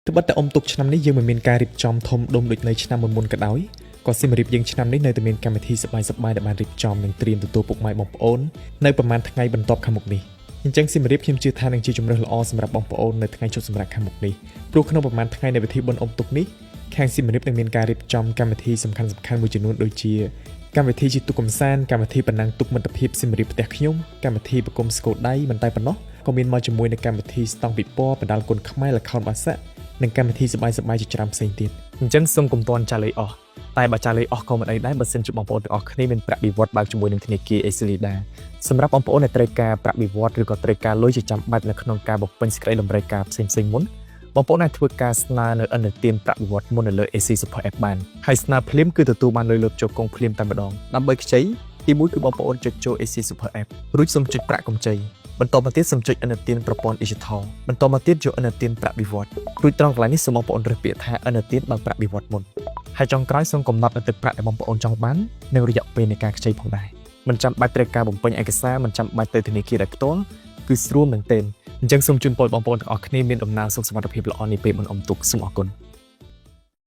ត្បិតតែអុំទុកឆ្នាំនេះយើងមិនមានការរៀបចំធំដុំដូចនៅឆ្នាំមុនៗក៏ដោយក៏សិមរៀបយើងឆ្នាំនេះនៅតែមានកម្មវិធីសប្បាយៗដែលបានរៀបចំនិងត្រៀមទទួលពុកម៉ែបងប្អូននៅប្រហែលថ្ងៃបន្ទាប់ខាងមុខនេះអញ្ចឹងសិមរៀបខ្ញុំជឿថានឹងជាជំរើសល្អសម្រាប់បងប្អូននៅថ្ងៃជប់សម្រាប់ខាងមុខនេះព្រោះក្នុងប្រហែលថ្ងៃនៃពិធីបុណ្យអុំទុកនេះខាងសិមរៀបនឹងមានការរៀបចំកម្មវិធីសំខាន់ៗមួយចំនួនដូចជាកម្មវិធីជាទូកកំសាន្តកម្មវិធីបណ្ណាំងទុកមិត្តភាពសិមរៀបផ្ទះខ្ញុំកម្មវិធីប្រគំស្គរដៃមិនតែប៉ុណ្ណោះក៏មានមកជាមួយនឹងកម្មវិធីស្តង់ពិព័រណ៍បណ្ដាលគុណខ្មែរល្ខោនបាសាក់និងកម្មវិធីសប្បាយៗជាច្រើនផ្សេងទៀតអញ្ចឹងសូមកុំតន់ចាលេអស់តែបើចាលេអស់ក៏មិនអីដែរបើសិនជាបងប្អូនទាំងអស់គ្នាមានប្រាក់បៀវត្សបើកជាមួយនឹងធនាគារ Excelida សម្រាប់បងប្អូនដែលត្រូវការប្រាក់បៀវត្សឬក៏ត្រូវការលុយជាចាំបាច់នៅក្នុងការបំពេញសេចក្តីតម្រូវការផ្សេងៗមុនបងប្អូនអាចធ្វើការស្នើនៅឥណទានប្រាក់បៀវត្សមុននៅលើ AC Super App បានហើយស្នើភ្លាមគឺទទួលបានលុយលុបចូលកងភ្លាមតែម្ដងដើម្បីខ្ចីទី1គឺបងប្អូនចុចចូល AC Super App រួចសូមចុចប្រាក់កម្ចីបន្តមកទៀតសូមចុចឥណទានប្រព័ន្ធ Digital បន្តមកទៀតយកឥណទានប្រាក់បៀវត្សរួចត្រង់កន្លែងនេះសូមបងប្អូនរើសពាក្យថាឥណទានបើប្រាក់បៀវត្សមុនហើយចុងក្រោយសូមកំណត់នៅទឹកប្រាក់ដែលបងប្អូនចង់បាននិងរយៈពេលនៃការខ្ចីផងដែរមិនចាំបាច់ត្រូវការបំពេញឯកសារមិនចាំបាច់ទៅធនាគារដោយផ្ទាល់គឺស្រួលមែនទែនអញ្ចឹងសូមជូនពរបងប្អូនទាំងអស់គ្នាមានដំណើរសុខសុវត្ថិភាពល្អនាពេលបុណ្យអុំទូកសូមអរគុណ